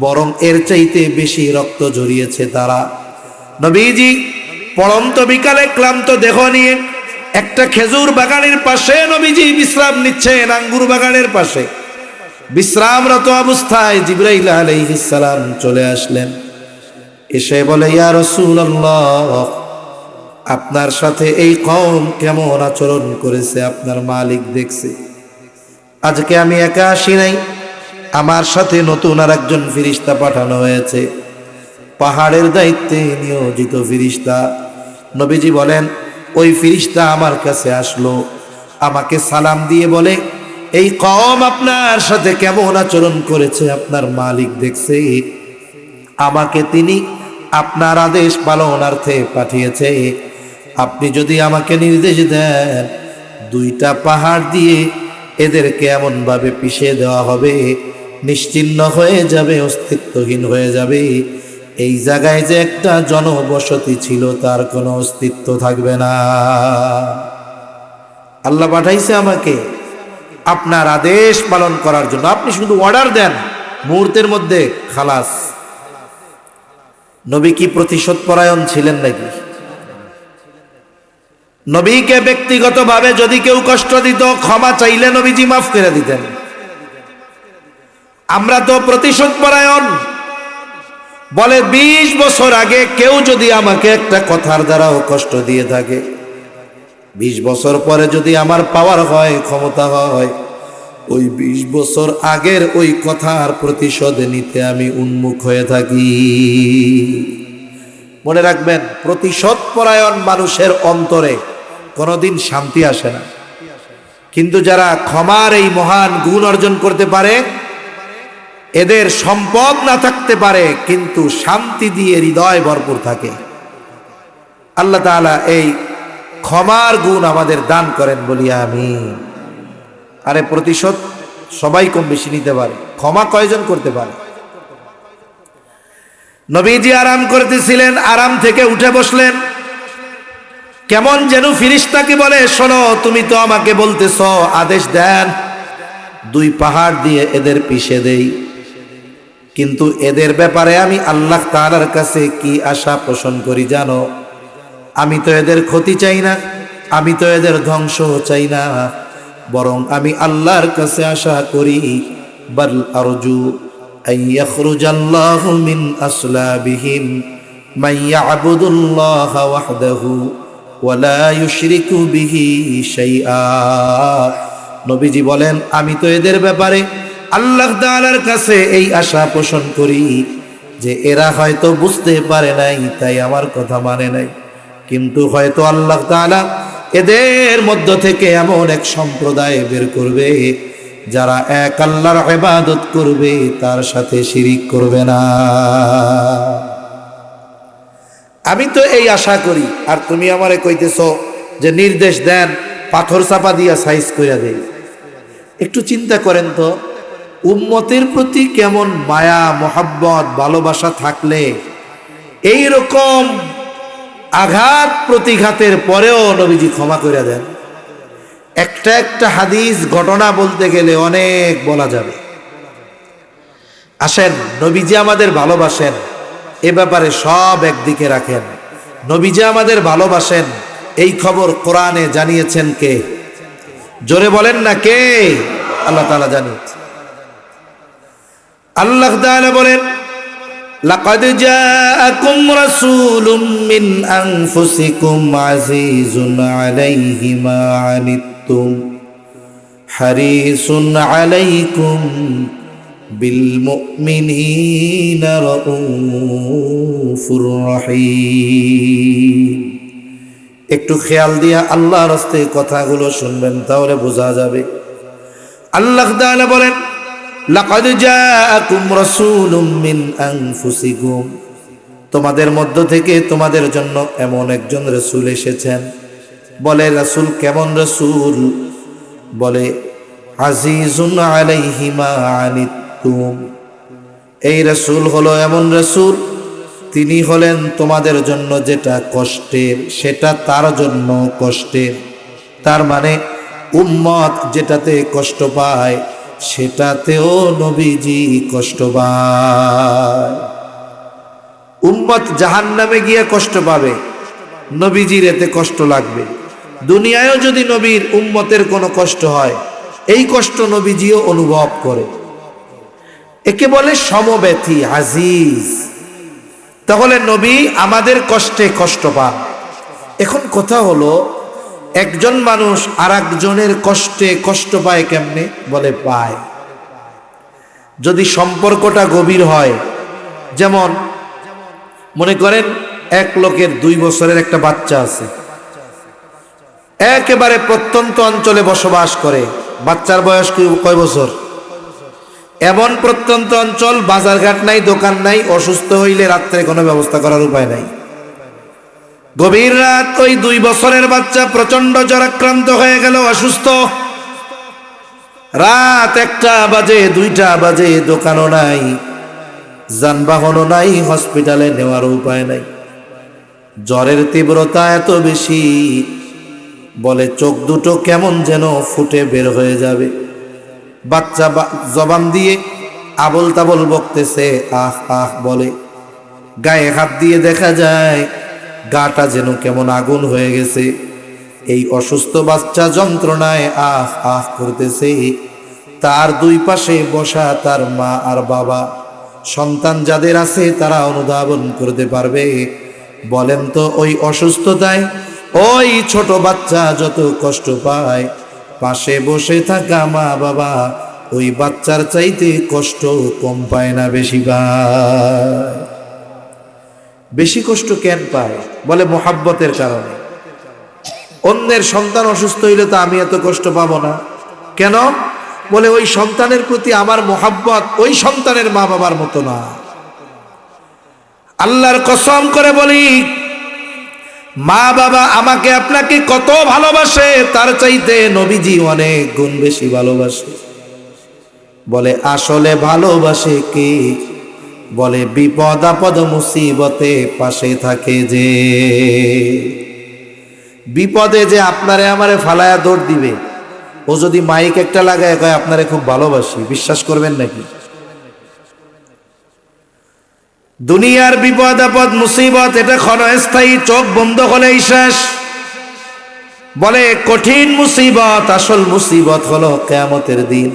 বরং এর চাইতে বেশি রক্ত ঝরিয়েছে তারা। নবীজি পড়ন্ত বিকালে ক্লান্ত দেহ নিয়ে একটা খেজুর বাগানের পাশে নবীজি বিশ্রাম নিচ্ছেন। আঙ্গুর বাগানের পাশে বিশ্রামরত অবস্থায় জিবরাইল আলাইহিস সালাম চলে আসলেন। এসে বলে, ইয়া রাসূলুল্লাহ, আপনার সাথে এই কওম কেমন আচরণ করেছে আপনার মালিক দেখছে। আজকে আমি একা আসি নাই, আমার সাথে নতুন আর একজন ফেরেশতা পাঠানো হয়েছে, পাহাড়ের দায়িত্বে নিয়োজিত ফেরেশতা। নবীজি বলেন, ওই ফেরেশতা আমার কাছে আসলো, আমাকে সালাম দিয়ে বলে, এই কওম আপনার সাথে কেমন আচরণ করেছে আপনার মালিক দেখছে। আমাকে তিনি আপনার আদেশ পালনার্থে পাঠিয়েছে। আপনি যদি আমাকে নির্দেশ দেন, 2টা পাহাড় দিয়ে এদেরকে এমন ভাবে পিষে দেওয়া হবে, নিশ্চিহ্ন হয়ে যাবে, অস্তিত্বহীন হয়ে যাবে। এই জায়গায় যে একটা জনবসতি ছিল, তার কোনো অস্তিত্ব থাকবে না। আল্লাহ পাঠাইছে আমাকে আপনার আদেশ পালন করার জন্য। আপনি শুধু অর্ডার দেন, মুহূর্তের মধ্যে খালাস। নবী কি প্রতিশোধ পরায়ণ ছিলেন নাকি? নবীকে ব্যক্তিগতভাবে যদি কেউ কষ্ট দিত, ক্ষমা চাইলে নবীজি মাফ করে দিতেন। আমরা তো প্রতিশোধ পরায়ণ। বলে, 20 বছর আগে কেউ যদি আমাকে একটা কথার দ্বারাও কষ্ট দিয়ে থাকে, 20 বছর পরে যদি আমার পাওয়ার হয়, ক্ষমতা হয়, ওই 20 বছর আগের ওই কথার প্রতিশোধ নিতে আমি উন্মুখ হয়ে থাকি। মনে রাখবেন, প্রতিশোধ পরায়ণ মানুষের অন্তরে কোনোদিন শান্তি আসে না। কিন্তু যারা ক্ষমার এই মহান গুণ অর্জন করতে পারে, এদের সম্পদ না থাকতে পারে কিন্তু শান্তি দিয়ে হৃদয় ভরপুর থাকে। আল্লাহ তাআলা এই ক্ষমার গুণ আমাদের দান করেন বলি আমিন। আরে প্রতিশোধ সবাই কম বেশি নিতে পারে, ক্ষমা কয়জন করতে পারে? নবীজি আরাম করতেছিলেন, আরাম থেকে উঠে বসলেন। কেমন যেন ফেরেশতাকে বলে, শোনো, তুমি তো আমাকে বলতেছ, আদেশ দেন 2 পাহাড় দিয়ে এদের পিষে দেই। কিন্তু এদের ব্যাপারে আমি আল্লাহ তাআলার কাছে কি আশা পোষণ করি জানো? আমি তো এদের ক্ষতি চাই না, আমি তো এদের ধ্বংস চাই না, বরং আমি আল্লাহর কাছে আশা করি, বাল আরজু আইয়াখরুজাল্লাহু মিন আসলাবিহিম মান ইয়াবুদুল্লাহ ওয়াহদাহু ওয়া লা ইউশরিকু বিহি শাইআ। নবীজি বলেন, আমি তো এদের ব্যাপারে আল্লাহ তাআলার কাছে এই আশা পোষণ করি যে এরা হয়তো বুঝতে পারে নাই, তাই আমার কথা মানে নাই, কিন্তু হয়তো আল্লাহ তাআলা এদের মধ্য থেকে এমন এক সম্প্রদায় বের করবে যারা এক আল্লাহর ইবাদত করবে, তার সাথে শিরিক করবে না। আমি তো এই আশা করি, আর তুমি আমারে কইতেছো যে নির্দেশ দেন পাথর চাপা দিয়া সাইজ কইরা দেই। একটু চিন্তা করেন তো, উম্মতের প্রতি কেমন মায়া মোহাব্বত ভালোবাসা থাকলে এই রকম আঘাত প্রতিঘাতের পরেও নবীজি ক্ষমা করে দেন। একটা একটা হাদিস ঘটনা বলতে গেলে অনেক বলা যাবে। আসেন, নবীজি আমাদের ভালোবাসেন এ ব্যাপারে সব একদিকে রাখেন। নবীজি আমাদের ভালোবাসেন এই খবর কোরআনে জানিয়েছেন কে? জোরে বলেন না কে? আল্লাহ তাআলা জানিয়েছেন। আল্লাহ তাআলা বলেন, লাকাদ জাআকুম রাসূলুম মিন আনফুসিকুম আজিজুন আলাইহি মা আনিতুম হারিসুন আলাইকুম বিল মুমিনিনা রাউফুর রহিম। একটু খেয়াল দিয়া আল্লাহর রাস্তায় কথাগুলো শুনবেন, তাহলে বোঝা যাবে। আল্লাহ তাআলা বলেন, লাকাদ জাআকুম রাসূলুম মিন আনফুসিকুম, তোমাদের মধ্য থেকে তোমাদের জন্য এমন একজন রাসূল এসেছেন। বলে রাসূল কেমন রাসূল? বলে আজিজুন আলাইহি মা আনিতুম, এই রাসূল হলো এমন রাসূল, তিনি হলেন তোমাদের জন্য যেটা কষ্টের সেটা তার জন্য কষ্টের। তার মানে উম্মত যেটাতে কষ্ট পায় সেটাতেও নবীজি কষ্ট পায়। উম্মত জাহান্নামে গিয়ে কষ্ট পাবে, নবীজির এতে কষ্ট লাগবে। দুনিয়ায়ও যদি নবীর উম্মতের কোনো কষ্ট হয়, এই কষ্ট নবীজিও অনুভব করে। একে বলে সমব্যথী, আজিজ। তাহলে নবী আমাদের কষ্টে কষ্ট পান। এখন কথা হলো, একজন মানুষ আর একজনের কষ্টে কষ্ট পায় কেমনে? বলে পায় যদি সম্পর্কটা গভীর হয়। যেমন মনে করেন এক লোকের 2 বছরের একটা বাচ্চা আছে, একেবারে প্রত্যন্ত অঞ্চলে বসবাস করে। বাচ্চার বয়স কয় বছর? এমন প্রত্যন্ত অঞ্চল, বাজারঘাট নাই, দোকান নাই, অসুস্থ হইলে রাত্রে কোনো ব্যবস্থা করার উপায় নাই। গভীর রাত, ওই 2 বছরের বাচ্চা প্রচন্ড জ্বরাক্রান্ত হয়ে গেল, অসুস্থ। রাত 1টা বাজে, 2টা বাজে, দোকানও নাই, যানবাহনও নাই, হসপিটালে নেওয়ার উপায় নাই। জ্বরের তীব্রতা এত বেশি, বলে চোখ দুটো কেমন যেন ফুটে বের হয়ে যাবে। বাচ্চা জবান দিয়ে আবল তাবল বকতেছে, আহ আহ বলে। গায়ে হাত দিয়ে দেখা যায় গাটা যেন কেমন আগুন হয়ে গেছে। এই অসুস্থ বাচ্চা যন্ত্রণায় আহ আহ করতেছে। তার 2 পাশে বসা তার মা আর বাবা, সন্তান যাদের আছে তারা অনুধাবন করতে পারবে। বলেন তো, ওই অসুস্থতায় ওই ছোট বাচ্চা যত কষ্ট পায়, পাশে বসে থাকা মা বাবা ওই বাচ্চার চাইতে কষ্ট কম পায় না? বেশি পায়। বেশি কষ্ট কেন পায়? বলে মোহাব্বতের কারণে। অন্যের সন্তান অসুস্থ হইলে তো আমি এত কষ্ট পাবো না। কেন? বলে ওই সন্তানের প্রতি আমার মোহাব্বত ওই সন্তানের মা বাবার মতো না। আল্লাহর কসম করে বলি, মা বাবা আমাকে আপনাকে কত ভালোবাসে, তার চাইতে নবীজি অনেক গুণ বেশি ভালোবাসে। বলে আসলে ভালোবাসে কে? বলে বিপদ আপদ মুসিবতে পাশে থাকে যে। বিপদে যে আপনারে আমারে ফালায়া দৌড় দিবে, ও যদি মাইক একটা লাগায় কয় আপনারে খুব ভালোবাসি, বিশ্বাস করবেন নাকি? দুনিয়ার বিপদ আপদ মুসিবত এটা ক্ষণস্থায়ী, চোখ বন্ধ হলেই শেষ। বলে কঠিন মুসিবত, আসল মুসিবত হলো কিয়ামতের দিন।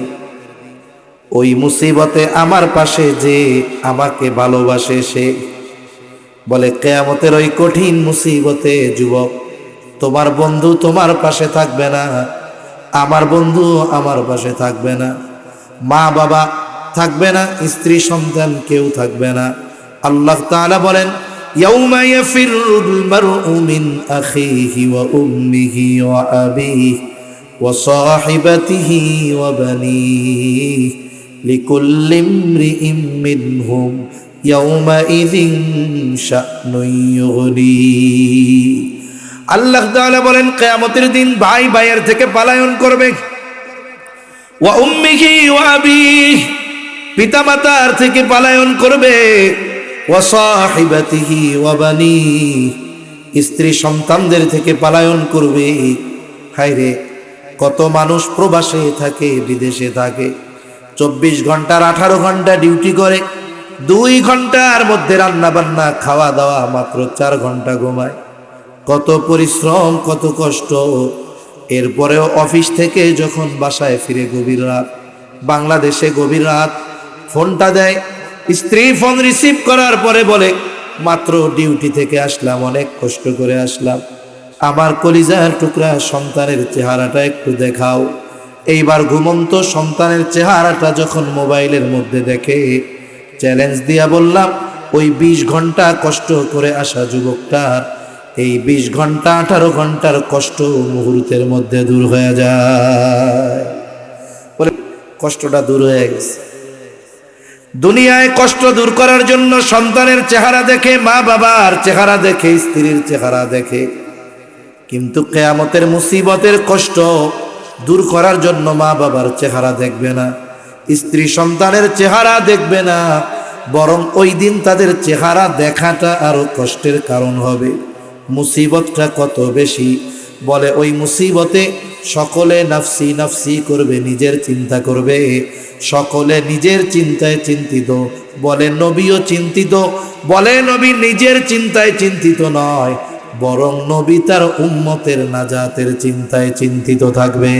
ওই মুসিবতে আমার পাশে যে আমাকে ভালোবাসে সে। বলে কিয়ামতের ওই কঠিন মুসিবতে যুবক, তোমার বন্ধু তোমার পাশে থাকবে না, আমার বন্ধু আমার পাশে থাকবে না, মা বাবা থাকবে না, স্ত্রী সন্তান কেউ থাকবে না। আল্লাহ তাআলা বলেন, ইয়াউমা ইয়াফিরুল মারউ মিন আখিহি ওয়া উম্মিহি ওয়া আবিহি ওয়া সাহিবাতিহি ওয়া বানিহি লিকুল্লি ইমরিইম মিনহুম ইয়াউমাইযিন শা'নুন ইউগনি। আল্লাহ তাআলা বলেন, কিয়ামতের দিন ভাই ভাইয়ের থেকে পলায়ন করবে, ওয়া উম্মিহি ওয়া আবিহি, পিতামাতার থেকে পলায়ন করবে, ওয়া সাহিবাতিহি ওয়া বানিহি, স্ত্রী সন্তানদের থেকে পলায়ন করবে। হায়রে, কত মানুষ প্রবাসে থাকে, বিদেশে থাকে, 24 ঘন্টার 18 ঘন্টা ডিউটি করে, 2 ঘন্টার মধ্যে রান্না বান্না খাওয়া দাওয়া, মাত্র 4 ঘন্টা ঘুমায়। কত পরিশ্রম, কত কষ্ট। এরপরেও অফিস থেকে যখন বাসায় ফিরে গভীর রাত, বাংলাদেশে গভীর রাত, ফোনটা দেয়, স্ত্রী ফোন রিসিভ করার পরে বলে, মাত্র ডিউটি থেকে আসলাম, অনেক কষ্ট করে আসলাম, আমার কলিজার টুকরা সন্তানের চেহারাটা একটু দেখাও। এইবার ঘুমন্ত সন্তানের চেহারাটা যখন মোবাইলের মধ্যে দেখে, চ্যালেঞ্জ দিয়া বললাম, ওই 20 ঘন্টা কষ্ট করে আসা যুবকটার এই 20 ঘন্টা 18 ঘন্টার কষ্ট মুহূর্তের মধ্যে দূর হয়ে যায়। বলে কষ্টটা দূর হয়ে গেছে। দুনিয়ায় কষ্ট দূর করার জন্য সন্তানের চেহারা দেখে, মা বাবার চেহারা দেখে, স্ত্রীর চেহারা দেখে, কিন্তু কিয়ামতের মুসিবতের কষ্ট দূর করার জন্য মা বাবার চেহারা দেখবে না, স্ত্রী সন্তানের চেহারা দেখবে না, বরং ওই দিন তাদের চেহারা দেখাটা আরো কষ্টের কারণ হবে। মুসিবতটা কত বেশি! বলে ওই মুসিবতে সকলে নাফসি নাফসি করবে, নিজের চিন্তা করবে, সকলে নিজের চিন্তায় চিন্তিত। বলে নবীও চিন্তিত, বলে নবী নিজের চিন্তায় চিন্তিত নয়, বরং নবী তার উম্মতের নাজাতের চিন্তায় চিন্তিত থাকবে।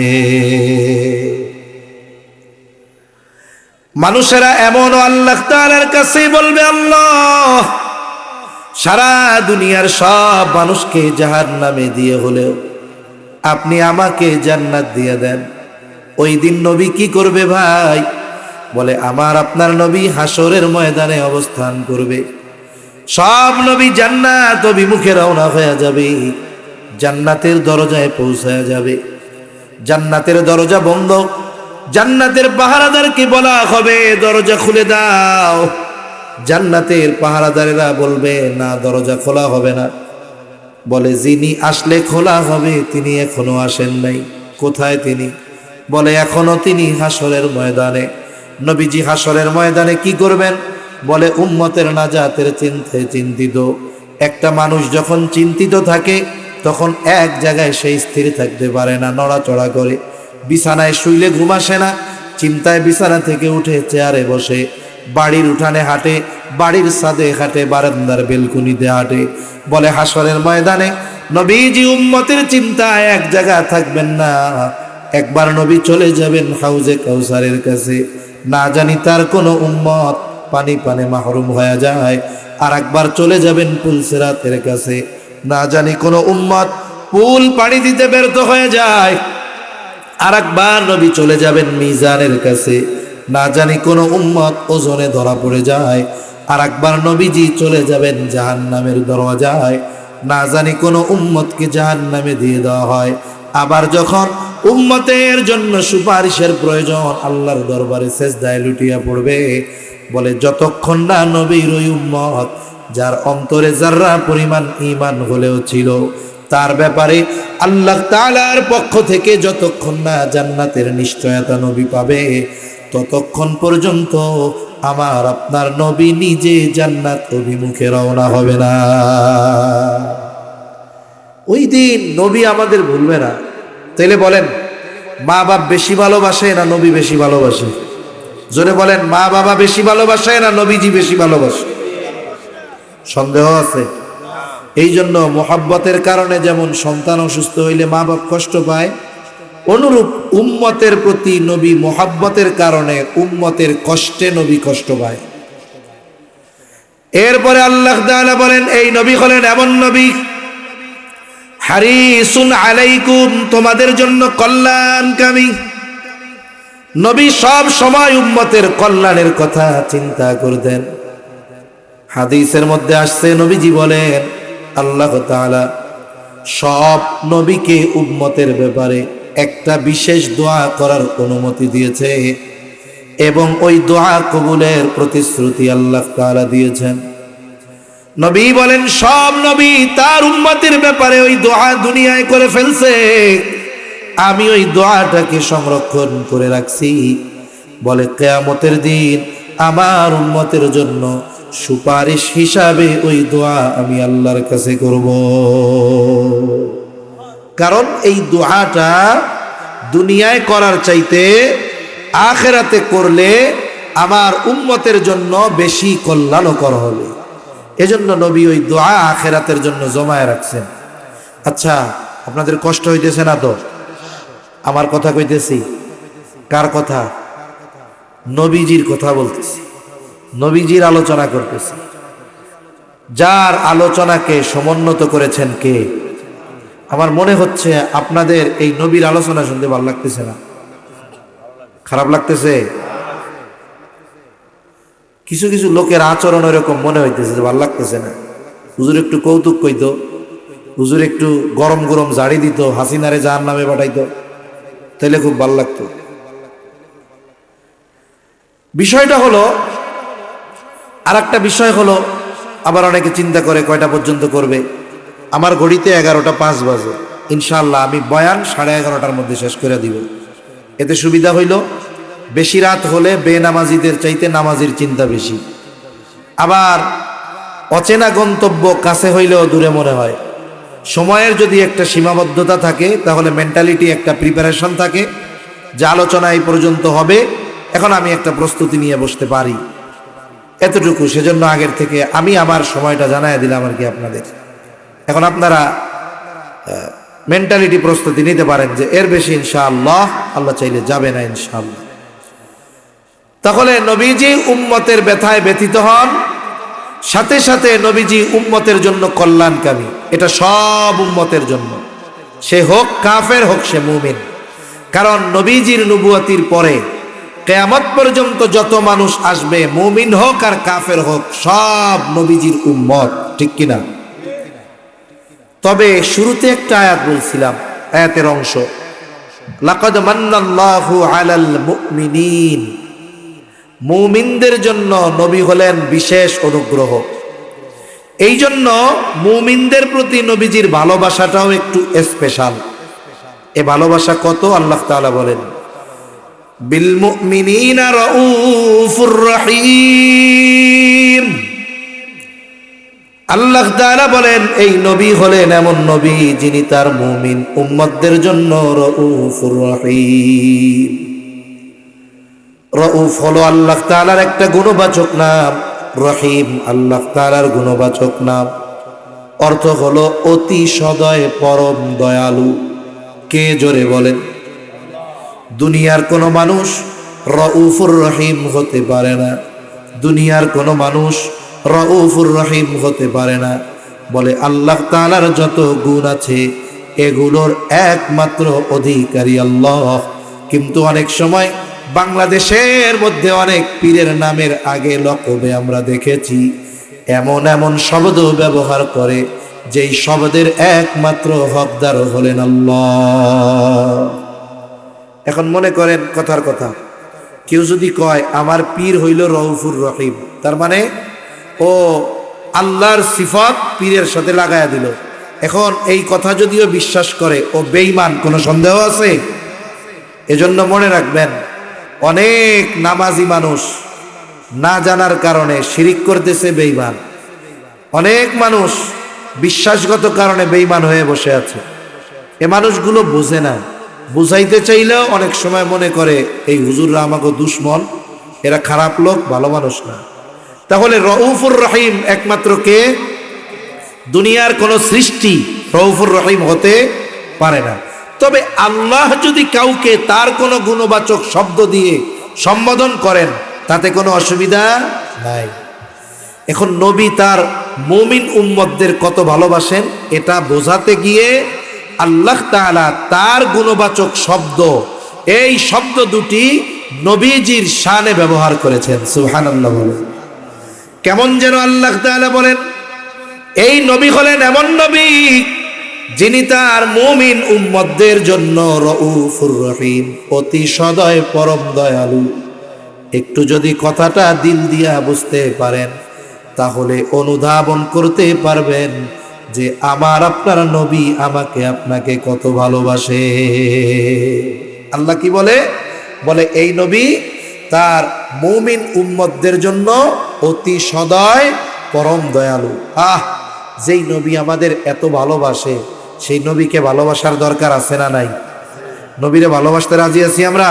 মানুষেরা এমন আল্লাহ তাআলার কাছে বলবে, আল্লাহ, সারা দুনিয়ার সব মানুষকে জাহান্নামে দিয়ে হলেও আপনি আমাকে জান্নাত দিয়ে দেন। ওই দিন নবী কি করবে ভাই? বলে আমার আপনার নবী হাসরের ময়দানে অবস্থান করবে, সব নবী জান্নাত অভিমুখে রওনা হয়ে যাবে, জান্নাতের দরজায় পৌঁছায়া যাবে। জান্নাতের দরজা বন্ধ, জান্নাতের পাহারাদারকে বলা হবে দরজা খুলে দাও। জান্নাতের পাহারাদারেরা বলবে না, দরজা খোলা হবে না। বলে যিনি আসলে খোলা হবে তিনি এখনো আসেন নাই। কোথায় তিনি? বলে এখনো তিনি হাসরের ময়দানে। নবীজি হাসরের ময়দানে কি করবেন? বলে উম্মতের নাজাতের চিন্তায় চিন্তিত। একটা মানুষ যখন চিন্তিত থাকে তখন এক জায়গায় সে স্থির থাকতে পারে না, নড়াচড়া করে, বিছানায় শুইলে ঘুম আসে না, চিন্তায় বিছানা থেকে উঠে চেয়ারে বসে, বাড়ির উঠানে হাঁটে, বাড়ির ছাদে হাঁটে, বারান্দার বেলকুনিতে হাঁটে। বলে হাসরের ময়দানে নবীজি উম্মতের চিন্তায় এক জায়গা থাকবেন না। একবার নবী চলে যাবেন হাউজে কাউসারের কাছে, না জানি তার কোনো উম্মত পানি পানে মাহরুম হয়ে যায়। আর একবার চলে যাবেন পুলসিরাতের কাছে, না জানি কোনো উম্মত পুল পানি দিতে ব্যর্থ হয়ে যায়। আর একবার নবী চলে যাবেন মিজানের কাছে, না জানি কোনো উম্মত ওজনে ধরা পড়ে যায়। আর একবার নবীজি চলে যাবেন জাহান্নামের দরজায়, না জানি কোনো উম্মতকে জাহান্নামে দিয়ে দেওয়া হয়। আবার যখন উম্মতের জন্য সুপারিশের প্রয়োজন, আল্লাহর দরবারে সেজদায় লুটিয়া পড়বে। বলে যতক্ষণ না নবীর ওই উম্মত যার অন্তরে যাররা পরিমাণ ঈমান হলেও ছিল, তার ব্যাপারে আল্লাহ তাআলার পক্ষ থেকে যতক্ষণ না জান্নাতের নিশ্চয়তা নবী পাবে, ততক্ষণ পর্যন্ত আমার আপনার নবী নিজে জান্নাত অভিমুখে রওনা হবে না। ওই দিন নবী আমাদের ভুলবে না। তাইলে বলেন, মা বাপ বেশি ভালোবাসে না নবী বেশি ভালোবাসে? জোরে বলেন, মা বাবা বেশি ভালোবাসে না নবীজি বেশি ভালোবাসে? সন্দেহ আছে? এই জন্য মোহাব্বতের কারণে যেমন সন্তান অসুস্থ হইলে মা বাপ কষ্ট পায়, অনুরূপ উম্মতের প্রতি নবী মোহাব্বতের কারণে উম্মতের কষ্টে নবী কষ্ট পায়। এরপরে আল্লাহ তাআলা বলেন, এই নবী হলেন এমন নবী, হারিসুন আলাইকুম, তোমাদের জন্য কল্যাণকামী নবী। সব সময় উম্মতের কল্যাণের কথা চিন্তা করতেন। হাদিসের মধ্যে আসছে, নবীজি বলেন আল্লাহ তাআলা সব নবীকে উম্মতের ব্যাপারে একটা বিশেষ দোয়া করার অনুমতি দিয়েছে এবং ওই দোয়া কবুলের প্রতিশ্রুতি আল্লাহ তাআলা দিয়েছেন। নবী বলেন সব নবী তার উম্মতের ব্যাপারে ওই দোয়া দুনিয়ায় করে ফেলছে, আমি ওই দোয়াটাকে সংরক্ষণ করে রাখছি। বলে কিয়ামতের দিন আমার উম্মতের জন্য সুপারিশ হিসাবে ওই দোয়া আমি আল্লাহর কাছে করব। কারণ এই দোয়াটা দুনিয়ায় করার চাইতে আখিরাতে করলে আমার উম্মতের জন্য বেশি কল্যাণকর হবে। এজন্য নবী ওই দোয়া আখিরাতের জন্য জমায় রাখছেন। আচ্ছা, আপনাদের কষ্ট হইতেছে না তো? আমার কথা কইতেছি। কার কথা? নবীজির কথা বলতেছি, নবীজির আলোচনা করতেছি। যার আলোচনাকে সমুন্নত করেছেন কে? আমার মনে হচ্ছে আপনাদের এই নবীর আলোচনা শুনতে ভালো লাগতেছে না, খারাপ লাগতেছে। কিছু কিছু লোকের আচরণ এরকম মনে হইতেছে যে ভালো লাগতেছে না। হুজুর একটু কৌতুক কইতো, হুজুর একটু গরম গরম জাড়ি দিত, হাসিনারে জাহান্নামে পাঠাইতো, তাইলে খুব ভালো লাগতো। বিষয়টা হলো, আর একটা বিষয় হলো, আবার অনেকে চিন্তা করে কয়টা পর্যন্ত করবে। আমার ঘড়িতে 11:05 বাজে। ইনশাআল্লাহ আমি বয়ান 11:30টার মধ্যে শেষ করে দিব। এতে সুবিধা হইল, বেশি রাত হলে বেনামাজিদের চাইতে নামাজির চিন্তা বেশি। আবার অচেনা গন্তব্য কাছে হইলেও দূরে মনে হয়। সময়ের যদি একটা সীমাবদ্ধতা থাকে তাহলে মেন্টালিটি একটা প্রিপারেশন থাকে যে আলোচনা এই পর্যন্ত হবে, এখন আমি একটা প্রস্তুতি নিয়ে বসতে পারি, এতটুকু। সেজন্য আগের থেকে আমি আমার সময়টা জানাই দিলাম আর কি আপনাদের। এখন আপনারা মেন্টালিটি প্রস্তুতি নিতে পারেন যে এর বেশি ইনশাআল্লাহ আল্লাহ চাইলে যাবে না ইনশাআল্লাহ। তাহলে নবীজি উম্মতের ব্যথায় ব্যথিত হন, সাথে সাথে নবীজি উম্মতের জন্য কল্যাণকামী। এটা সব উম্মতের জন্য, সে হোক কাফের হোক সে মুমিন। কারণ নবীজির নবুয়তির পরে কিয়ামত পর্যন্ত যত মানুষ আসবে, মুমিন হোক আর কাফের হোক, সব নবীজির উম্মত, ঠিক কিনা? তবে শুরুতে একটা আয়াত বলছিলাম, আয়াতের অংশ, লাকাদ মান্নাল্লাহু আলাল মুমিনিন। মুমিনদের জন্য নবী হলেন বিশেষ অনুগ্রহ। এই জন্য মুমিনদের প্রতি নবীজির ভালোবাসাটাও একটু স্পেশাল। এ ভালোবাসা কত? আল্লাহ তাআলা বলেন, বিল মুমিনিনা রাউফুর রহিম। আল্লাহ তাআলা বলেন এই নবী হলেন এমন নবী যিনি তার মুমিন উম্মতদের জন্য রাউফুর রহিম। রাউফ হলো আল্লাহ তাআলার একটা গুণবাচক নাম, রহিম আল্লাহ তাআলার গুণবাচক নাম। অর্থ হলো অতি সদয়, পরম দয়ালু। কে জোরে বলেন? দুনিয়ার কোনো মানুষ রাউফুর রহিম হতে পারে না, দুনিয়ার কোনো মানুষ রাউফুর রহিম হতে পারে না। বলে আল্লাহ তাআলার যত গুণ আছে এগুলোর একমাত্র অধিকারী আল্লাহ। কিন্তু অনেক সময় বাংলাদেশের মধ্যে অনেক পীরের নামের আগে লকবে আমরা দেখেছি এমন এমন শব্দ ব্যবহার করে যেই শব্দের একমাত্র হকদার হলেন আল্লাহ। এখন মনে করেন কথার কথা, কেউ যদি কয় আমার পীর হইল রাউফুর রহিম, তার মানে ও আল্লাহর সিফাত পীরের সাথে লাগায়া দিল। এখন এই কথা যদিও বিশ্বাস করে ও বেঈমান, কোনো সন্দেহ আছে? এজন্য মনে রাখবেন, অনেক নামাজি মানুষ না জানার কারণে শিরিক করতেছে, বেঈমান। অনেক মানুষ বিশ্বাসগত কারণে বেঈমান হয়ে বসে আছে। এ মানুষগুলো বোঝে না, বুঝাইতে চাইলেও অনেক সময় মনে করে এই হুজুররা আমাকে দুশ্মন, এরা খারাপ লোক, ভালো মানুষ না। তাহলে রাউফুর রহিম একমাত্র কে? দুনিয়ার কোন সৃষ্টি রাউফুর রহিম হতে পারে না। তবে আল্লাহ যদি কাউকে তার কোনো গুণবাচক শব্দ দিয়ে সম্বোধন করেন তাতে কোনো অসুবিধা নাই। এখন নবী তার মুমিন উম্মতদের কত ভালোবাসেন এটা বোঝাতে গিয়ে আল্লাহ তাআলা তার গুণবাচক শব্দ, এই শব্দ দুটি নবীজির শানে ব্যবহার করেছেন। সুবহানাল্লাহ বলেন। কেমন যেন আল্লাহ তাআলা বলেন এই নবী হলেন এমন নবী যিনি তার মুমিন উম্মতদের জন্য রাউফুর রহিম, অতি সদয়, পরম দয়ালু। একটু যদি কথাটা দিল দিয়া বুঝতে পারেন তাহলে অনুধাবন করতে পারবেন যে আমার আপনার নবী আমাকে আপনাকে কত ভালোবাসে। আল্লাহ কি বলে? বলে এই নবী তার মুমিন উম্মতদের জন্য অতি সদয় পরম দয়ালু। যেই নবী আমাদের এত ভালোবাসে সেই নবীকে ভালোবাসার দরকার আছে না নাই? নবীরে ভালোবাসতে রাজি আছি আমরা?